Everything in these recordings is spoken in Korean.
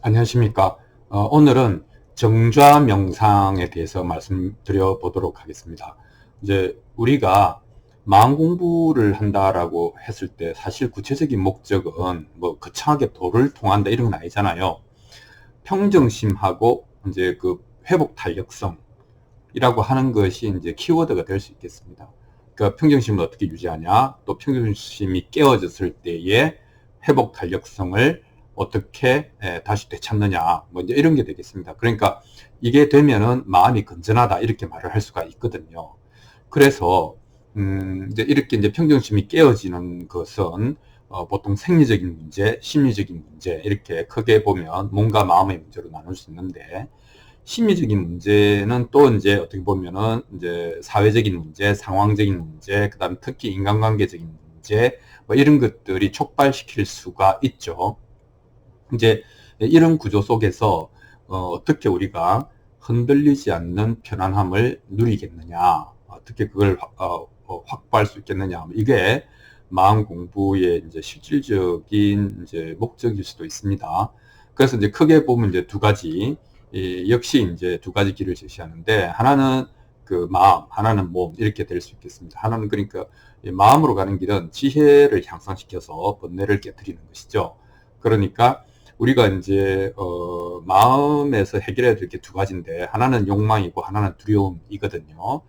안녕하십니까. 오늘은 정좌 명상에 대해서 말씀드려 보도록 하겠습니다. 이제 우리가 마음 공부를 한다라고 했을 때 사실 구체적인 목적은 뭐 거창하게 도를 통한다 이런 건 아니잖아요. 평정심하고 이제 그 회복 탄력성이라고 하는 것이 이제 키워드가 될 수 있겠습니다. 그러니까 평정심을 어떻게 유지하냐, 또 평정심이 깨어졌을 때의 회복 탄력성을 어떻게 다시 되찾느냐, 뭐 이제 이런 게 되겠습니다. 그러니까 이게 되면은 마음이 건전하다 이렇게 말을 할 수가 있거든요. 그래서 이제 이렇게 이제 평정심이 깨어지는 것은 보통 생리적인 문제, 심리적인 문제 이렇게 크게 보면 몸과 마음의 문제로 나눌 수 있는데, 심리적인 문제는 또 이제 어떻게 보면은 이제 사회적인 문제, 상황적인 문제, 그다음 특히 인간관계적인 문제 뭐 이런 것들이 촉발시킬 수가 있죠. 이제 이런 구조 속에서 어떻게 우리가 흔들리지 않는 편안함을 누리겠느냐, 어떻게 그걸 확보할 수 있겠느냐, 이게 마음 공부의 이제 실질적인 이제 목적일 수도 있습니다. 그래서 이제 크게 보면 이제 두 가지, 역시 이제 두 가지 길을 제시하는데, 하나는 그 마음, 하나는 몸 이렇게 될 수 있겠습니다. 하나는 그러니까 마음으로 가는 길은 지혜를 향상시켜서 번뇌를 깨뜨리는 것이죠. 그러니까 우리가 이제 마음에서 해결해야 될 게 두 가지인데, 하나는 욕망이고 하나는 두려움이거든요.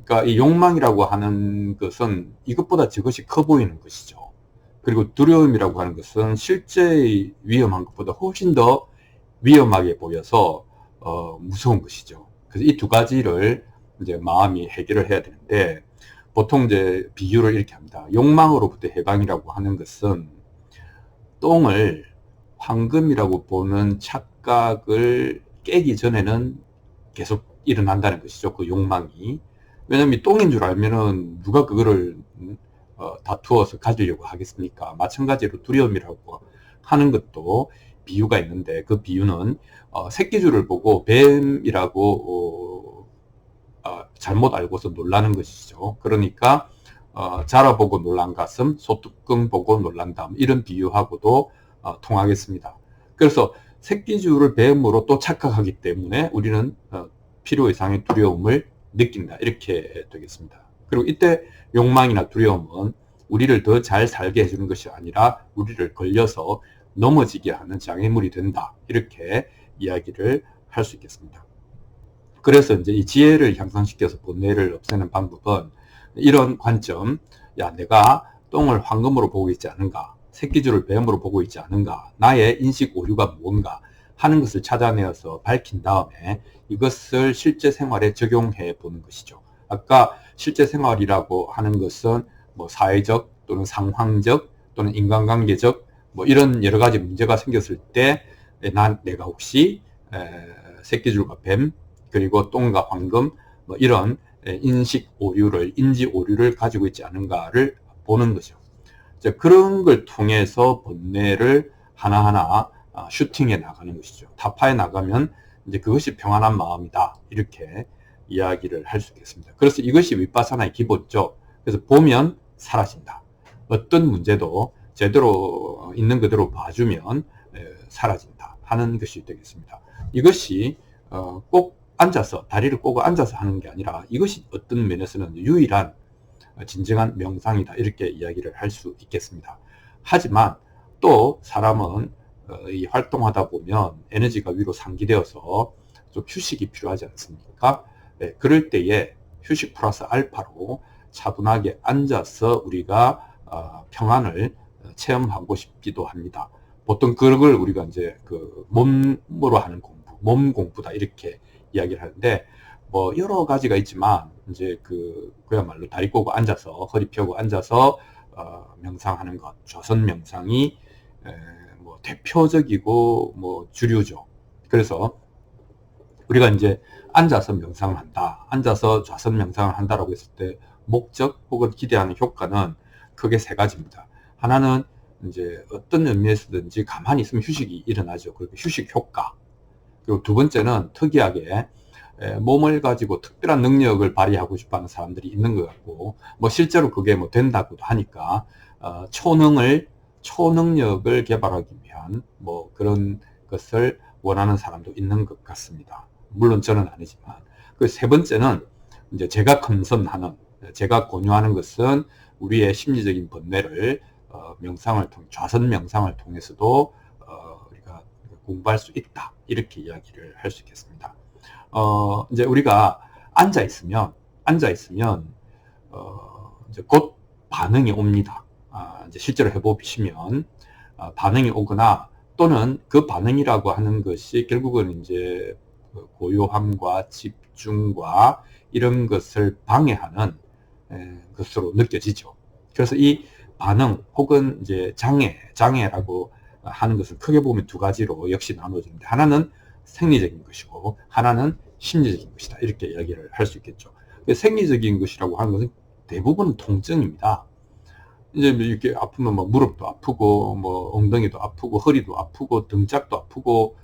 그러니까 이 욕망이라고 하는 것은 이것보다 저것이 커 보이는 것이죠. 그리고 두려움이라고 하는 것은 실제 위험한 것보다 훨씬 더 위험하게 보여서 무서운 것이죠. 그래서 이 두 가지를 이제 마음이 해결을 해야 되는데, 보통 이제 비유를 이렇게 합니다. 욕망으로부터 해방이라고 하는 것은 똥을 황금이라고 보는 착각을 깨기 전에는 계속 일어난다는 것이죠. 그 욕망이. 왜냐면 똥인 줄 알면은 누가 그거를 다투어서 가지려고 하겠습니까? 마찬가지로 두려움이라고 하는 것도 비유가 있는데, 그 비유는 새끼줄을 보고 뱀이라고 잘못 알고서 놀라는 것이죠. 그러니까 자라보고 놀란 가슴, 소뚜껑 보고 놀란 다음, 이런 비유하고도 통하겠습니다. 그래서 새끼줄을 뱀으로 또 착각하기 때문에 우리는 필요 이상의 두려움을 느낀다, 이렇게 되겠습니다. 그리고 이때 욕망이나 두려움은 우리를 더 잘 살게 해주는 것이 아니라 우리를 걸려서 넘어지게 하는 장애물이 된다, 이렇게 이야기를 할 수 있겠습니다. 그래서 이제 이 지혜를 향상시켜서 번뇌를 없애는 방법은 이런 관점, 야, 내가 똥을 황금으로 보고 있지 않은가, 새끼줄을 뱀으로 보고 있지 않은가, 나의 인식 오류가 무언가 하는 것을 찾아내어서 밝힌 다음에 이것을 실제 생활에 적용해 보는 것이죠. 아까 실제 생활이라고 하는 것은 뭐 사회적 또는 상황적 또는 인간관계적 뭐 이런 여러 가지 문제가 생겼을 때, 내가 혹시 새끼줄과 뱀, 그리고 똥과 황금 뭐 이런 인식 오류를, 인지 오류를 가지고 있지 않은가를 보는 거죠. 그런 걸 통해서 번뇌를 하나하나 슈팅해 나가는 것이죠. 타파해 나가면 이제 그것이 평안한 마음이다, 이렇게 이야기를 할 수 있겠습니다. 그래서 이것이 윗바사나의 기본이죠. 그래서 보면 사라진다. 어떤 문제도 제대로 있는 그대로 봐주면 사라진다 하는 것이 되겠습니다. 이것이 꼭 앉아서, 다리를 꼬고 앉아서 하는 게 아니라 이것이 어떤 면에서는 유일한 진정한 명상이다, 이렇게 이야기를 할 수 있겠습니다. 하지만 또 사람은 이 활동하다 보면 에너지가 위로 상기되어서 좀 휴식이 필요하지 않습니까? 네, 그럴 때에 휴식 플러스 알파로 차분하게 앉아서 우리가 평안을 체험하고 싶기도 합니다. 보통 그걸 우리가 이제 그 몸으로 하는 공부, 몸 공부다, 이렇게 이야기를 하는데, 뭐 여러 가지가 있지만 이제 그야말로 다리 꼬고 앉아서, 허리 펴고 앉아서 명상하는 것, 좌선 명상이 뭐 대표적이고 뭐 주류죠. 그래서 우리가 이제 앉아서 명상을 한다, 앉아서 좌선 명상을 한다라고 했을 때 목적 혹은 기대하는 효과는 크게 세 가지입니다. 하나는 이제 어떤 의미에서든지 가만히 있으면 휴식이 일어나죠. 그리고 휴식 효과. 그리고 두 번째는 특이하게 몸을 가지고 특별한 능력을 발휘하고 싶어하는 사람들이 있는 것 같고, 뭐 실제로 그게 뭐 된다고도 하니까 초능력을 개발하기 위한 뭐 그런 것을 원하는 사람도 있는 것 같습니다. 물론 저는 아니지만. 그 세 번째는 이제 제가 컨선하는, 제가 권유하는 것은 우리의 심리적인 번뇌를 명상을 통해, 좌선 명상을 통해서도 우리가 공부할 수 있다, 이렇게 이야기를 할 수 있겠습니다. 이제 우리가 앉아 있으면 이제 곧 반응이 옵니다. 이제 실제로 해보시면 반응이 오거나, 또는 그 반응이라고 하는 것이 결국은 이제 고요함과 집중과 이런 것을 방해하는 것으로 느껴지죠. 그래서 이 반응 혹은 이제 장애라고 하는 것은 크게 보면 두 가지로 역시 나눠지는데, 하나는 생리적인 것이고 하나는 심리적인 것이다, 이렇게 이야기를 할 수 있겠죠. 생리적인 것이라고 하는 것은 대부분 통증입니다. 이제 이렇게 아프면 뭐 무릎도 아프고, 뭐 엉덩이도 아프고, 허리도 아프고, 등짝도 아프고,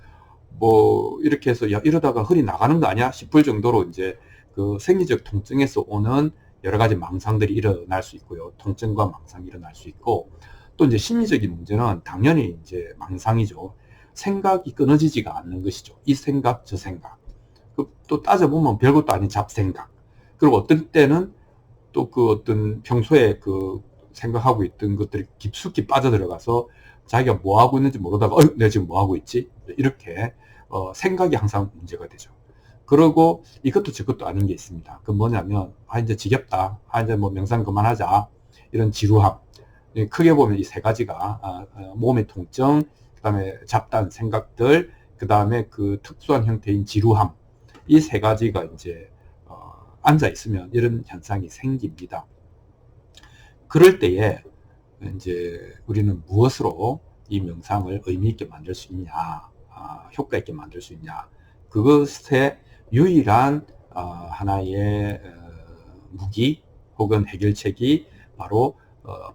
뭐 이렇게 해서 야, 이러다가 허리 나가는 거 아니야 싶을 정도로 이제 그 생리적 통증에서 오는 여러 가지 망상들이 일어날 수 있고요. 통증과 망상이 일어날 수 있고, 또 이제 심리적인 문제는 당연히 이제 망상이죠. 생각이 끊어지지가 않는 것이죠. 이 생각, 저 생각. 또 따져보면 별것도 아닌 잡생각. 그리고 어떤 때는 또 그 어떤 평소에 그 생각하고 있던 것들이 깊숙이 빠져들어가서 자기가 뭐 하고 있는지 모르다가 내가 지금 뭐 하고 있지? 이렇게 생각이 항상 문제가 되죠. 그리고 이것도 저것도 아닌 게 있습니다. 그 뭐냐면 이제 지겹다, 이제 뭐 명상 그만하자, 이런 지루함. 크게 보면 이 세 가지가 몸의 통증, 그 다음에 잡다한 생각들, 그 다음에 그 특수한 형태인 지루함, 이 세 가지가 이제 앉아 있으면 이런 현상이 생깁니다. 그럴 때에 이제 우리는 무엇으로 이 명상을 의미 있게 만들 수 있냐, 효과 있게 만들 수 있냐, 그것의 유일한 하나의 무기 혹은 해결책이 바로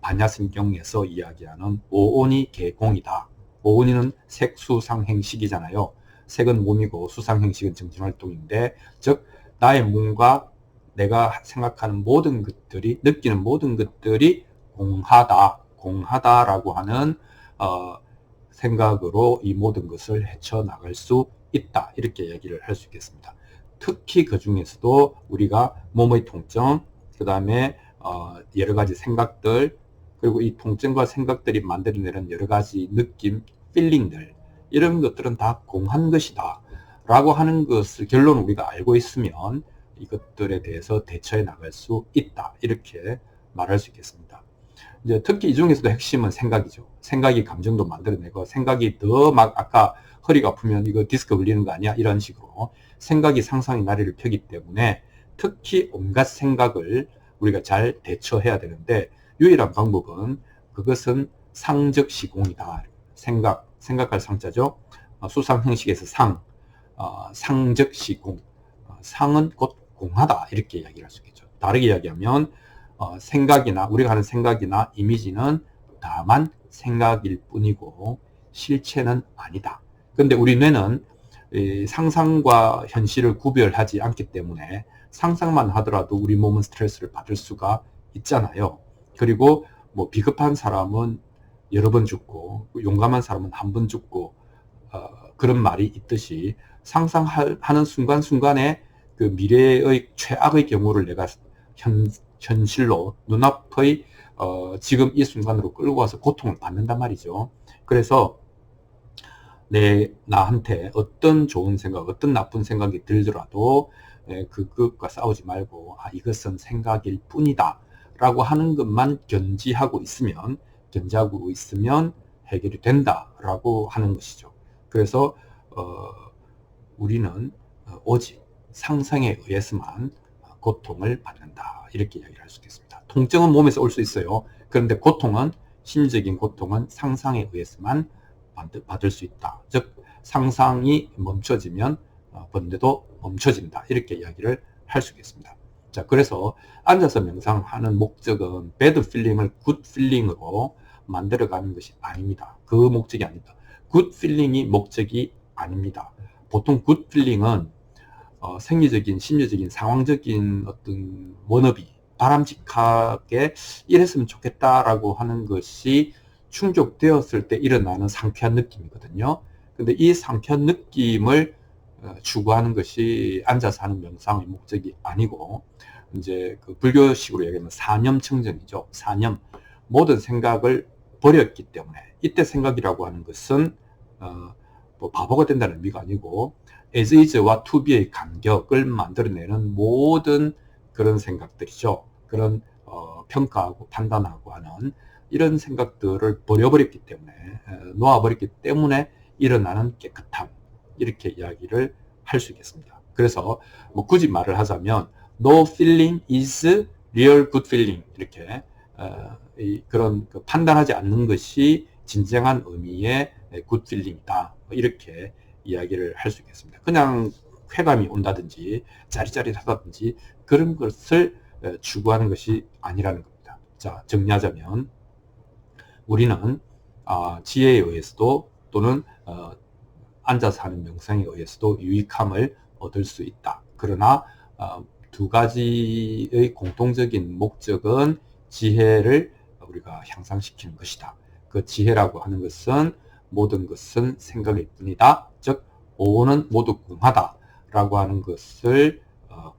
반야심경에서 이야기하는 오온이 개공이다. 오온이는 색수상행식이잖아요. 색은 몸이고 수상행식은 정신활동인데, 즉 나의 몸과 내가 생각하는 모든 것들이, 느끼는 모든 것들이 공하다라고 하는 생각으로 이 모든 것을 헤쳐나갈 수 있다, 이렇게 얘기를 할 수 있겠습니다. 특히 그 중에서도 우리가 몸의 통증, 그 다음에 여러 가지 생각들, 그리고 이 통증과 생각들이 만들어내는 여러 가지 느낌, 필링들, 이런 것들은 다 공한 것이다 라고 하는 것을 결론 우리가 알고 있으면 이것들에 대해서 대처해 나갈 수 있다, 이렇게 말할 수 있겠습니다. 이제 특히 이 중에서도 핵심은 생각이죠. 생각이 감정도 만들어내고, 생각이 더 막 아까 허리가 아프면 이거 디스크 걸리는 거 아니야, 이런 식으로 생각이 상상의 나래를 펴기 때문에 특히 온갖 생각을 우리가 잘 대처해야 되는데, 유일한 방법은 그것은 상적시공이다. 생각할 상자죠. 수상형식에서 상적시공. 상은 곧 공하다, 이렇게 이야기를 할 수 있겠죠. 다르게 이야기하면 생각이나 우리가 하는 생각이나 이미지는 다만 생각일 뿐이고 실체는 아니다. 그런데 우리 뇌는 상상과 현실을 구별하지 않기 때문에 상상만 하더라도 우리 몸은 스트레스를 받을 수가 있잖아요. 그리고 뭐 비겁한 사람은 여러 번 죽고 용감한 사람은 한 번 죽고 그런 말이 있듯이 상상하는 순간순간에 그 미래의 최악의 경우를 내가 현실로 눈앞의 지금 이 순간으로 끌고 와서 고통을 받는단 말이죠. 그래서 나한테 어떤 좋은 생각, 어떤 나쁜 생각이 들더라도 그것과 싸우지 말고 이것은 생각일 뿐이다 라고 하는 것만 견지하고 있으면 해결이 된다라고 하는 것이죠. 그래서 우리는 오직 상상에 의해서만 고통을 받는다, 이렇게 이야기를 할 수 있겠습니다. 통증은 몸에서 올 수 있어요. 그런데 심리적인 고통은 상상에 의해서만 받을 수 있다. 즉 상상이 멈춰지면 번뇌도 멈춰진다, 이렇게 이야기를 할 수 있겠습니다. 자, 그래서 앉아서 명상하는 목적은 배드 필링을 굿 필링으로 만들어가는 것이 아닙니다. 그 목적이 아닙니다. 굿 필링이 목적이 아닙니다. 보통 굿 필링은 생리적인, 심리적인, 상황적인 어떤 워너비, 바람직하게 이랬으면 좋겠다라고 하는 것이 충족되었을 때 일어나는 상쾌한 느낌이거든요. 근데 이 상쾌한 느낌을 추구하는 것이 앉아서 하는 명상의 목적이 아니고, 이제 그 불교식으로 얘기하면 사념청정이죠. 사념. 모든 생각을 버렸기 때문에, 이때 생각이라고 하는 것은 뭐 바보가 된다는 의미가 아니고 as is와 to be의 간격을 만들어내는 모든 그런 생각들이죠. 그런 평가하고 판단하고 하는 이런 생각들을 버려버렸기 때문에, 놓아버렸기 때문에 일어나는 깨끗함, 이렇게 이야기를 할 수 있겠습니다. 그래서 뭐 굳이 말을 하자면 no feeling is real good feeling, 이렇게 그런 판단하지 않는 것이 진정한 의미의 good feeling이다, 이렇게 이야기를 할 수 있겠습니다. 그냥 쾌감이 온다든지 짜릿짜릿하다든지 그런 것을 추구하는 것이 아니라는 겁니다. 자, 정리하자면 우리는 지혜에 의해서도 또는 앉아서 하는 명상에 의해서도 유익함을 얻을 수 있다. 그러나 두 가지의 공통적인 목적은 지혜를 우리가 향상시키는 것이다. 그 지혜라고 하는 것은 모든 것은 생각일 뿐이다. 즉 오는 모두 공하다 라고 하는 것을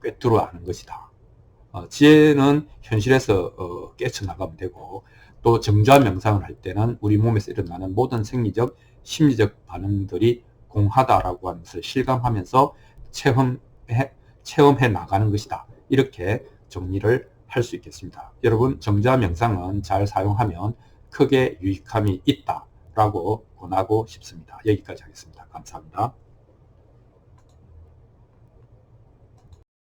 꿰뚫어 아는 것이다. 지혜는 현실에서 깨쳐나가면 되고, 또 정좌 명상을 할 때는 우리 몸에서 일어나는 모든 생리적, 심리적 반응들이 공하다라고 하는 것을 실감하면서 체험해 나가는 것이다. 이렇게 정리를 할 수 있겠습니다. 여러분, 정좌 명상은 잘 사용하면 크게 유익함이 있다라고 권하고 싶습니다. 여기까지 하겠습니다. 감사합니다.